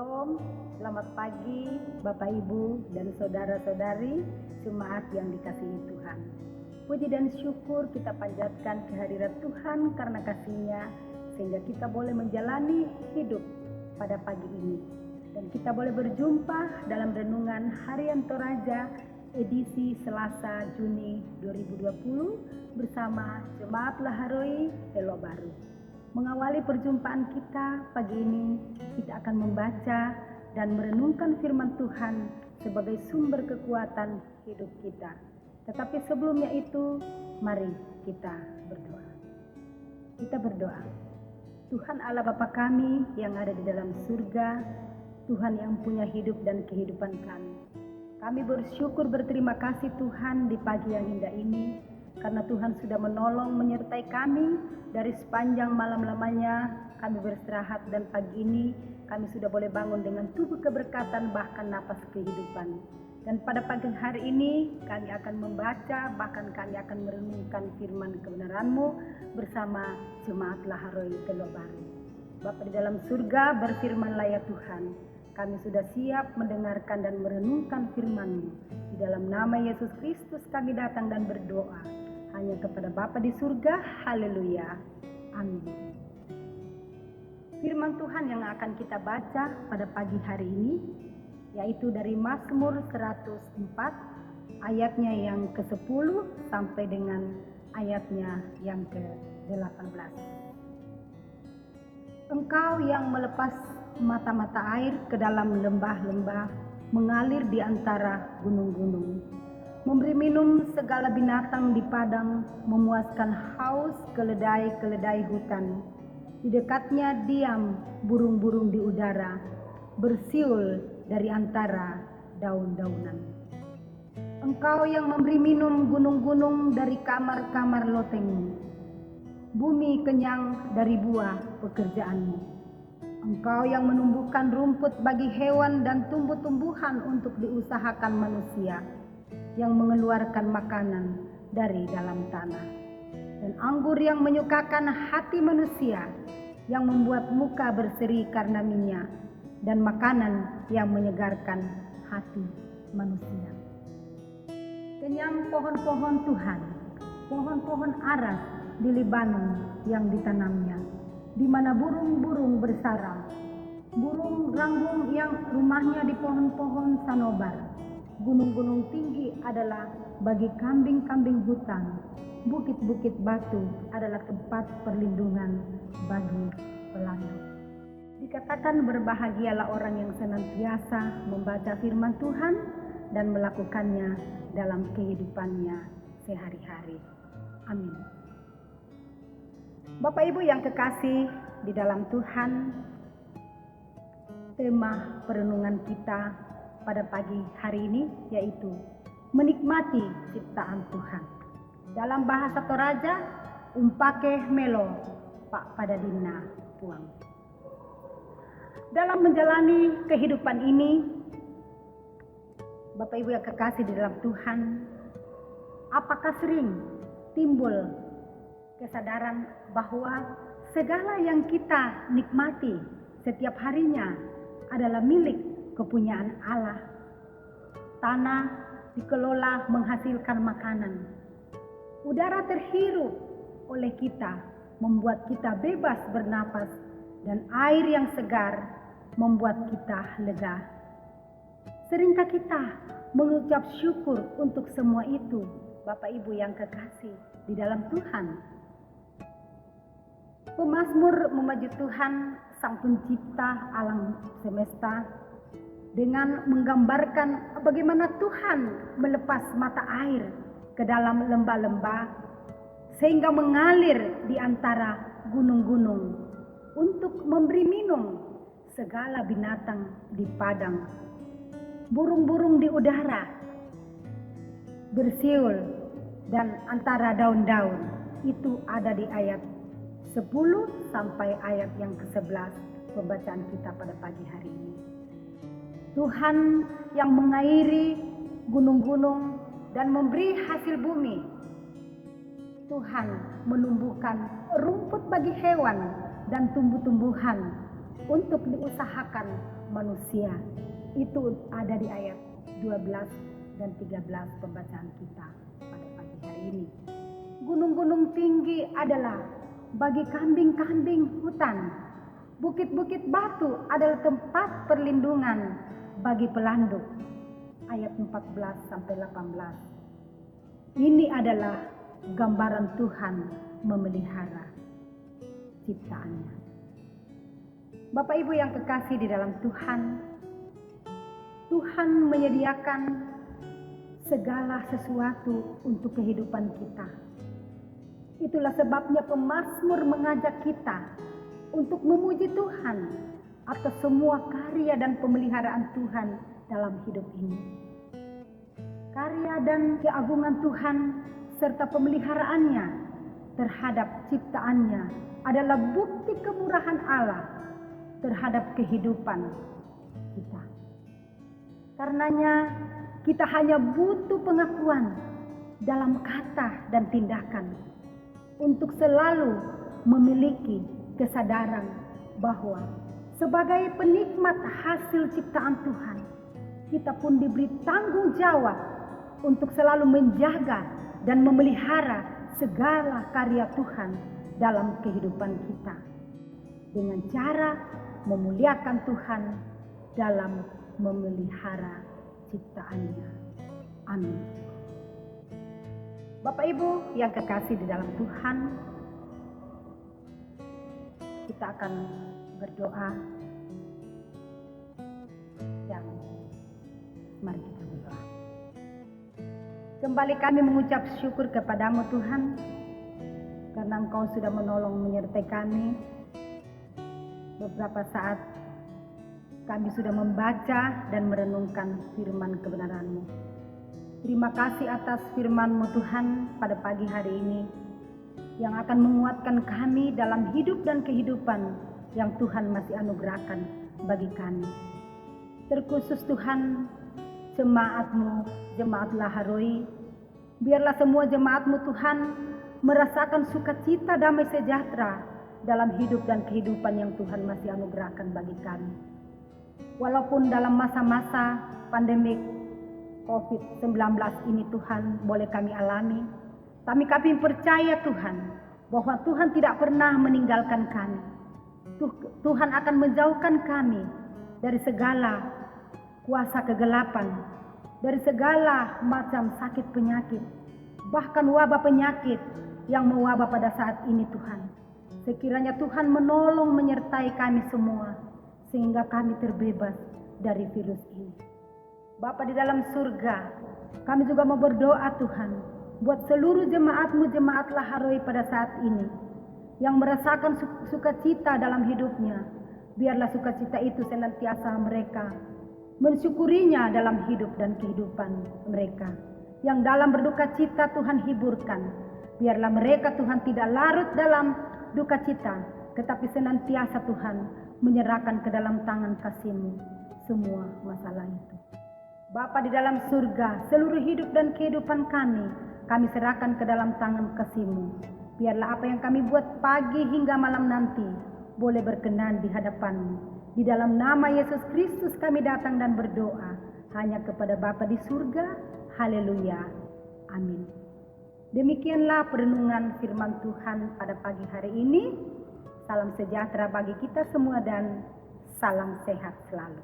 Shalom, selamat pagi Bapak Ibu dan saudara-saudari jemaat yang dikasihi Tuhan. Puji dan syukur kita panjatkan kehadirat Tuhan karena kasih-Nya sehingga kita boleh menjalani hidup pada pagi ini. Dan kita boleh berjumpa dalam renungan Harian Toraja edisi Selasa Juni 2020 bersama Jemaat Laharoi Telo Baru. Mengawali perjumpaan kita pagi ini, kita akan membaca dan merenungkan firman Tuhan sebagai sumber kekuatan hidup kita. Tetapi sebelumnya itu, mari kita berdoa. Kita berdoa. Tuhan Allah Bapa kami yang ada di dalam surga, Tuhan yang punya hidup dan kehidupan kami. Kami bersyukur berterima kasih Tuhan di pagi yang indah ini, karena Tuhan sudah menolong menyertai kami dari sepanjang malam lamanya. Kami beristirahat dan pagi ini kami sudah boleh bangun dengan tubuh keberkatan bahkan napas kehidupan. Dan pada pagi hari ini kami akan membaca, bahkan kami akan merenungkan firman kebenaran-Mu bersama Jemaat Laharoi Telo Baru. Bapa di dalam surga, berfirman-Lah ya Tuhan, kami sudah siap mendengarkan dan merenungkan firman-Mu. Di dalam nama Yesus Kristus kami datang dan berdoa hanya kepada Bapa di surga. Haleluya. Amin. Firman Tuhan yang akan kita baca pada pagi hari ini yaitu dari Mazmur 104 ayatnya yang ke-10 sampai dengan ayatnya yang ke-18. Engkau yang melepas mata-mata air ke dalam lembah-lembah, mengalir di antara gunung-gunung, memberi minum segala binatang di padang, memuaskan haus keledai-keledai hutan. Di dekatnya diam burung-burung di udara, bersiul dari antara daun-daunan. Engkau yang memberi minum gunung-gunung dari kamar-kamar lotengmu, bumi kenyang dari buah pekerjaanmu. Engkau yang menumbuhkan rumput bagi hewan dan tumbuh-tumbuhan untuk diusahakan manusia, yang mengeluarkan makanan dari dalam tanah, dan anggur yang menyukakan hati manusia, yang membuat muka berseri karena minyak, dan makanan yang menyegarkan hati manusia. Kenyang pohon-pohon Tuhan, pohon-pohon aras di Libanon yang ditanamnya, di mana burung-burung bersarang, burung ranggung yang rumahnya di pohon-pohon sanobar. Gunung-gunung tinggi adalah bagi kambing-kambing hutan, bukit-bukit batu adalah tempat perlindungan bagi pelangi. Dikatakan berbahagialah orang yang senantiasa membaca firman Tuhan dan melakukannya dalam kehidupannya sehari-hari. Amin. Bapak Ibu yang kekasih di dalam Tuhan, tema perenungan kita pada pagi hari ini yaitu menikmati ciptaan Tuhan. Dalam bahasa Toraja, umpake melo pak pada dina puang. Dalam menjalani kehidupan ini, Bapak Ibu yang kekasih di dalam Tuhan, apakah sering timbul kesadaran bahwa segala yang kita nikmati setiap harinya adalah milik kepunyaan Allah. Tanah dikelola menghasilkan makanan. Udara terhirup oleh kita membuat kita bebas bernapas, dan air yang segar membuat kita lega. Seringkah kita mengucap syukur untuk semua itu, Bapak Ibu yang kekasih di dalam Tuhan? Pemazmur memuji Tuhan, Sang Pencipta alam semesta, dengan menggambarkan bagaimana Tuhan melepas mata air ke dalam lembah-lembah sehingga mengalir di antara gunung-gunung untuk memberi minum segala binatang di padang, burung-burung di udara bersiul dan antara daun-daun. Itu ada di ayat 10 sampai ayat yang ke-11 pembacaan kita pada pagi hari ini. Tuhan yang mengairi gunung-gunung dan memberi hasil bumi. Tuhan menumbuhkan rumput bagi hewan dan tumbuh-tumbuhan untuk diusahakan manusia. Itu ada di ayat 12 dan 13 pembacaan kita pada pagi hari ini. Gunung-gunung tinggi adalah bagi kambing-kambing hutan. Bukit-bukit batu adalah tempat perlindungan bagi pelanduk. Ayat 14 sampai 18. Ini adalah gambaran Tuhan memelihara ciptaannya. Bapak Ibu yang kekasih di dalam Tuhan, Tuhan menyediakan segala sesuatu untuk kehidupan kita. Itulah sebabnya pemazmur mengajak kita untuk memuji Tuhan atas semua karya dan pemeliharaan Tuhan dalam hidup ini. Karya dan keagungan Tuhan serta pemeliharaannya terhadap ciptaannya adalah bukti kemurahan Allah terhadap kehidupan kita. Karenanya kita hanya butuh pengakuan dalam kata dan tindakan untuk selalu memiliki kesadaran bahwa sebagai penikmat hasil ciptaan Tuhan, kita pun diberi tanggung jawab untuk selalu menjaga dan memelihara segala karya Tuhan dalam kehidupan kita dengan cara memuliakan Tuhan dalam memelihara ciptaannya. Amin. Bapak Ibu yang kekasih di dalam Tuhan, kita akan berdoa dan mari kita berdoa. Kembali kami mengucap syukur kepadamu Tuhan, karena Engkau sudah menolong menyertai kami. Beberapa saat kami sudah membaca dan merenungkan firman kebenaran-Mu. Terima kasih atas firman-Mu Tuhan pada pagi hari ini, yang akan menguatkan kami dalam hidup dan kehidupan yang Tuhan masih anugerahkan bagi kami. Terkhusus Tuhan, jemaat-Mu, jemaat Laharoi, biarlah semua jemaat-Mu Tuhan merasakan sukacita damai sejahtera dalam hidup dan kehidupan yang Tuhan masih anugerahkan bagi kami. Walaupun dalam masa-masa pandemik COVID-19 ini Tuhan boleh kami alami, tapi kami percaya Tuhan bahwa Tuhan tidak pernah meninggalkan kami. Tuhan akan menjauhkan kami dari segala kuasa kegelapan, dari segala macam sakit penyakit, bahkan wabah penyakit yang mewabah pada saat ini Tuhan. Sekiranya Tuhan menolong menyertai kami semua, sehingga kami terbebas dari virus ini. Bapa di dalam surga, kami juga mau berdoa Tuhan, buat seluruh jemaat-Mu, jemaat Laharoi pada saat ini, yang merasakan sukacita dalam hidupnya. Biarlah sukacita itu senantiasa mereka mensyukurinya dalam hidup dan kehidupan mereka. Yang dalam berduka cita Tuhan hiburkan. Biarlah mereka Tuhan tidak larut dalam duka cita, tetapi senantiasa Tuhan menyerahkan ke dalam tangan kasih-Mu semua masalah itu. Bapa di dalam surga, seluruh hidup dan kehidupan kami serahkan ke dalam tangan kasih-Mu. Biarlah apa yang kami buat pagi hingga malam nanti boleh berkenan di hadapan-Mu. Di dalam nama Yesus Kristus kami datang dan berdoa hanya kepada Bapa di surga. Haleluya. Amin. Demikianlah perenungan firman Tuhan pada pagi hari ini. Salam sejahtera bagi kita semua dan salam sehat selalu.